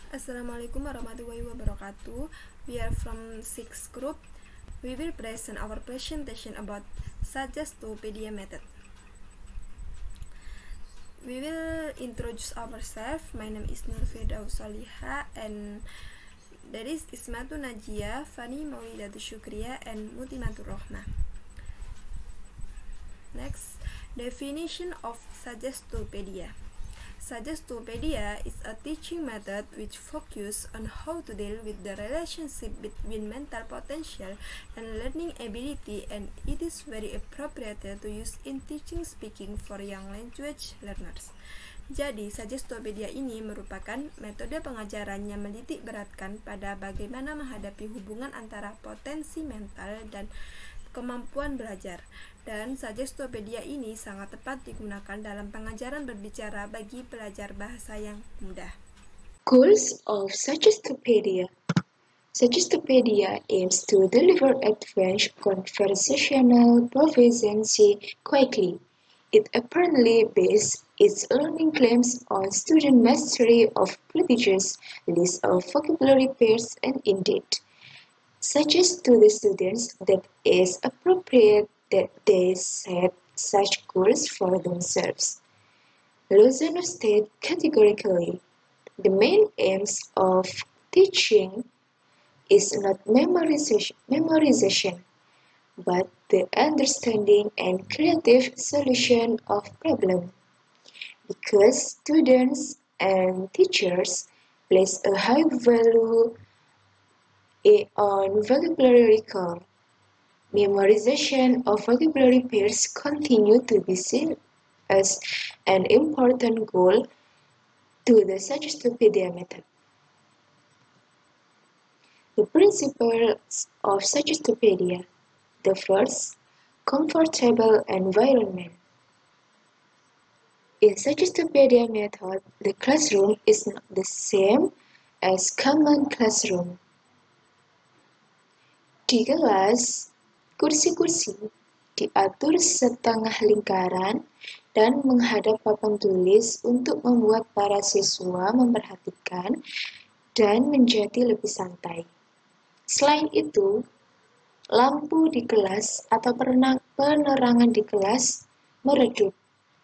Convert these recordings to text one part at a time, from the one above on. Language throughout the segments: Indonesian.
Assalamualaikum warahmatullahi wabarakatuh. We are from 6th group. We will present our presentation about Suggestopedia Method. We will introduce ourselves. My name is Nur Firdaus Soliha, and that is Ismatu Najia, Fani Maulidatu Syukriya, and Mutimatur Rohmah. Next, definition of Suggestopedia. Suggestopedia is a teaching method which focuses on how to deal with the relationship between mental potential and learning ability, and it is very appropriate to use in teaching speaking for young language learners. Jadi, Suggestopedia ini merupakan metode pengajaran yang menitik beratkan pada bagaimana menghadapi hubungan antara potensi mental dan kemampuan belajar. Dan Suggestopedia ini sangat tepat digunakan dalam pengajaran berbicara bagi pelajar bahasa yang mudah. Goals of Suggestopedia. Suggestopedia aims to deliver advanced conversational proficiency quickly. It apparently bases its learning claims on student mastery of prodigious list of vocabulary pairs and indeed suggests to the students that it is appropriate that they set such goals for themselves. Lozano stated categorically, the main aims of teaching is not memorization, but the understanding and creative solution of problems. Because students and teachers place a high value on vocabulary recall, memorization of vocabulary pairs continue to be seen as an important goal to the Suggestopedia method. The principles of Suggestopedia. The first, comfortable environment. In Suggestopedia method, the classroom is not the same as common classroom. Di kelas, kursi-kursi diatur setengah lingkaran dan menghadap papan tulis untuk membuat para siswa memperhatikan dan menjadi lebih santai. Selain itu, lampu di kelas atau penerangan di kelas meredup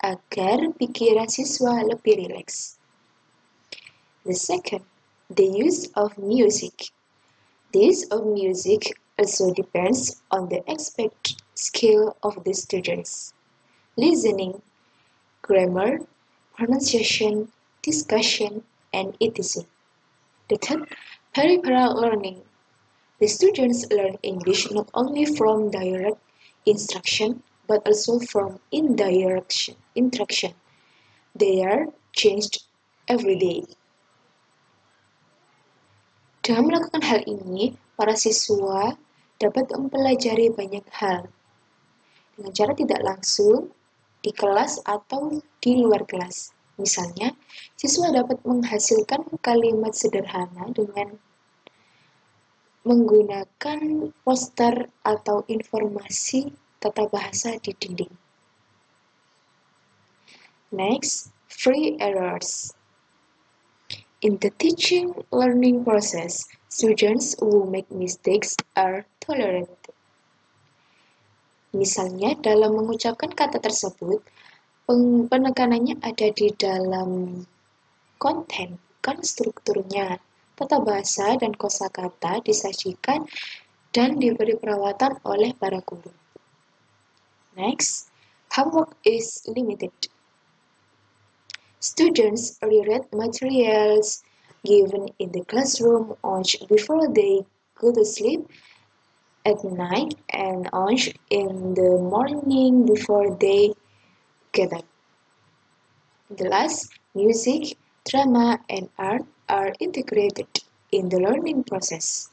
agar pikiran siswa lebih rileks. The second, the use of music. The use of music also depends on the expected skill of the students. Listening, grammar, pronunciation, discussion, and etc. The third, peripheral learning. The students learn English not only from direct instruction, but also from indirect interaction. They are changed every day. Dengan melakukan hal ini, para siswa dapat mempelajari banyak hal dengan cara tidak langsung di kelas atau di luar kelas. Misalnya, siswa dapat menghasilkan kalimat sederhana dengan menggunakan poster atau informasi tata bahasa di dinding. Next, free errors. In the teaching learning process, students who make mistakes are tolerated. Misalnya, dalam mengucapkan kata tersebut, penekanannya ada di dalam konten, bukan strukturnya. Tata bahasa dan kosakata disajikan dan diberi perawatan oleh para guru. Next, homework is limited. Students reread materials given in the classroom before they go to sleep at night and in the morning before they get up. The last, music, drama, and art are integrated in the learning process.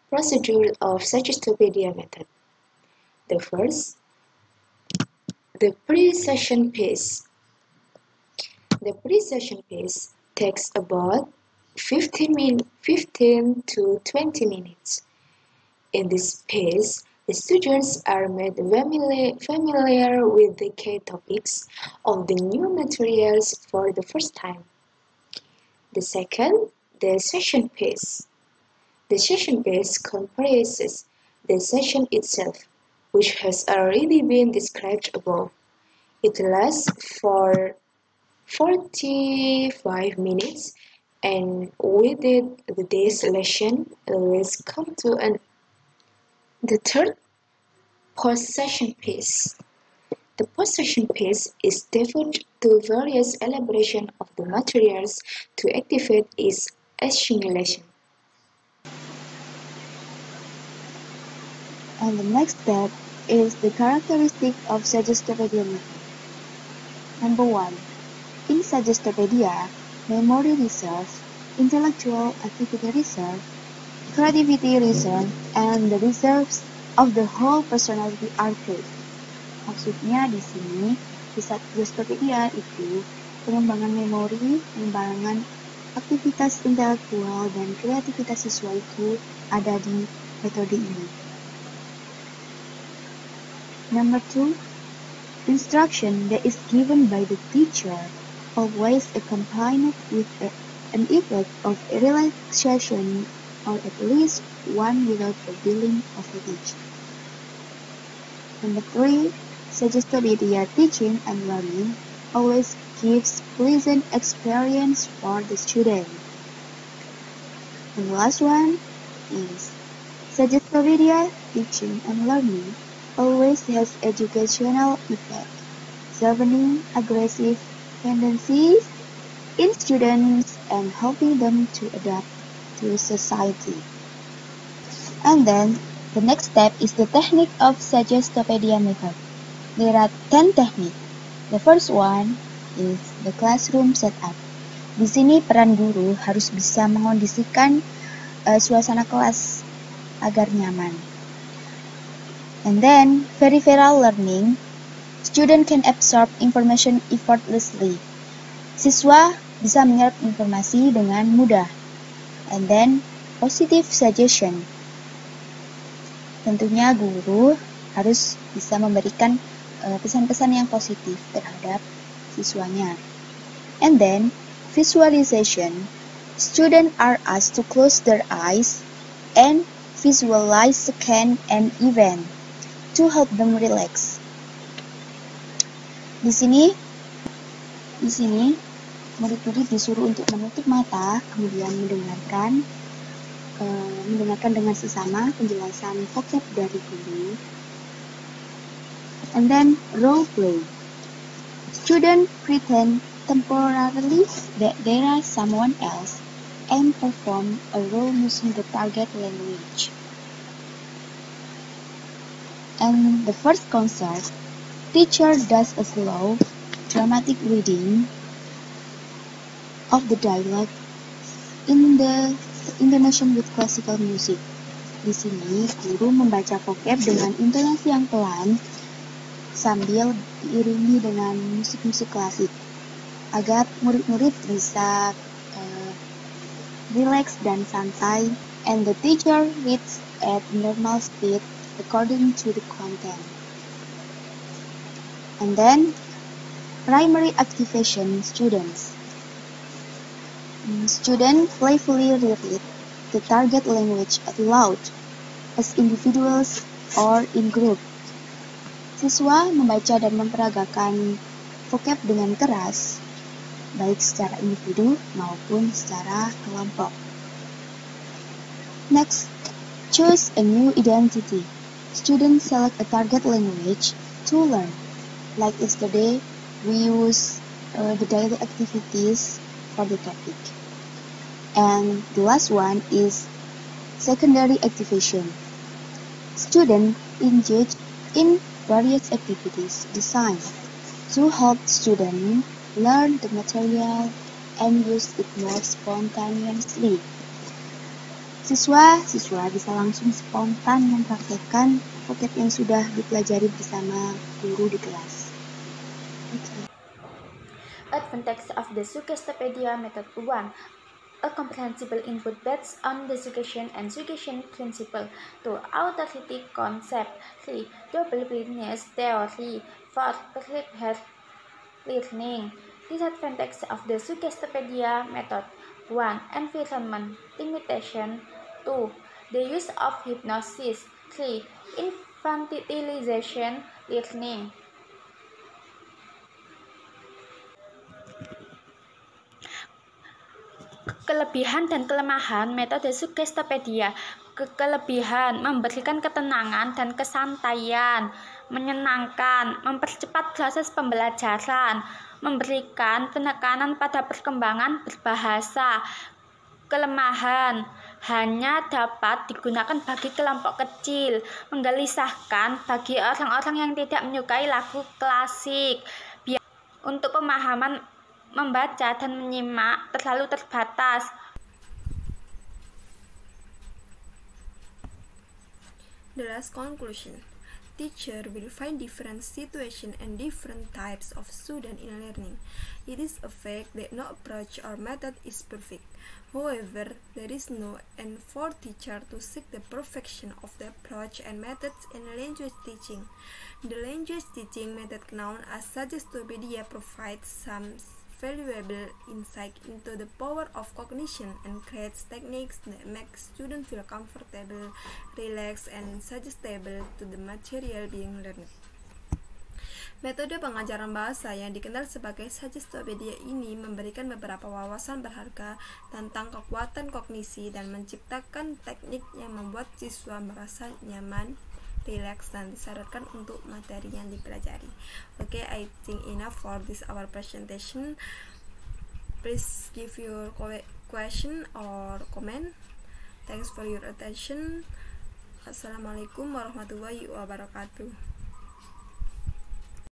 Procedure of Suggestopedia method. The first, the pre-session phase. The pre-session phase takes about 15 to 20 minutes. In this phase, The students are made familiar with the key topics of the new materials for the first time. The second, the session pace. The session pace comprises the session itself, which has already been described above. It lasts for 45 minutes, and with it, the day's lesson will come to an. The third, post-session pace. The post-session pace is devoted to various elaboration of the materials to activate its assimilation. And the next step is the characteristic of Suggestopedia method. Number 1. In Suggestopedia, memory reserve, intellectual activity reserve, creativity reserve, and the reserves of the whole personality are created. Maksudnya di sini, di Suggestopedia itu pengembangan memori, pengembangan aktivitas intelektual dan kreativitas siswa itu ada di metode ini. Number 2, instruction that is given by the teacher always accompanied with an effect of relaxation or at least one without revealing of the teacher. Number 3, Suggestopedia teaching and learning always gives pleasant experience for the student. And the last one is Suggestopedia teaching and learning always has educational effect, softening aggressive tendencies in students and helping them to adapt to society. And then, the next step is the technique of Suggestopedia method. There are 10 techniques. The first one is the classroom setup. Di sini peran guru harus bisa mengondisikan suasana kelas agar nyaman. And then, peripheral learning. Student can absorb information effortlessly. Siswa bisa menyerap informasi dengan mudah. And then, positive suggestion. Tentunya guru harus bisa memberikan pesan-pesan yang positif terhadap siswanya. And then, visualization. Students are asked to close their eyes and visualize an event to help them relax. Di sini murid-murid disuruh untuk menutup mata, kemudian mendengarkan dengan sesama penjelasan vocab dari guru. And then role play. Students pretend temporarily that they are someone else and perform a role using the target language. And the first concert, teacher does a slow, dramatic reading of the dialogue in the intonation with classical music. Di sini, guru membaca vocab dengan intonasi yang pelan sambil diiringi dengan musik-musik klasik agar murid-murid bisa relax dan santai, and the teacher reads at normal speed according to the content. And then, primary activation students. Students playfully repeat the target language out loud as individuals or in group. Siswa membaca dan memperagakan vocab dengan keras, baik secara individu maupun secara kelompok. Next, choose a new identity. Students select a target language to learn. Like yesterday, we use the daily activities for the topic. And the last one is secondary activation. Students engage in various activities designed to help students learn the material and use it more spontaneously. Siswa bisa langsung spontan mempraktekkan vocab yang sudah dipelajari bersama guru di kelas. Advantage of the Suggestopedia method 1. a comprehensible input based on the suggestion and suggestion principle. 2. Authority concept. 3. Double-blindness theory. 4. Prepared learning. Disadvantages of the Suggestopedia method. 1. Environment limitation. 2. The use of hypnosis. 3. Infantilization learning. Kelebihan dan kelemahan metode Suggestopedia. Kelebihan: memberikan ketenangan dan kesantaian, menyenangkan, mempercepat proses pembelajaran, memberikan penekanan pada perkembangan berbahasa. Kelemahan: hanya dapat digunakan bagi kelompok kecil, menggelisahkan bagi orang-orang yang tidak menyukai lagu klasik. Untuk pemahaman membaca dan menyimak terlalu terbatas. The last conclusion. Teacher will find different situations and different types of students in learning. It is a fact that no approach or method is perfect. However, there is no end for teacher to seek the perfection of the approach and methods in language teaching. The language teaching method known as Suggestopedia provides some valuable insight into the power of cognition and creates techniques that make students feel comfortable, relaxed, and suggestible to the material being learned. Metode pengajaran bahasa yang dikenal sebagai Suggestopedia ini memberikan beberapa wawasan berharga tentang kekuatan kognisi dan menciptakan teknik yang membuat siswa merasa nyaman, relax, dan disarankan untuk materi yang dipelajari. Okay, I think enough for this our presentation. Please give your question or comment. Thanks for your attention. Assalamualaikum warahmatullahi wabarakatuh.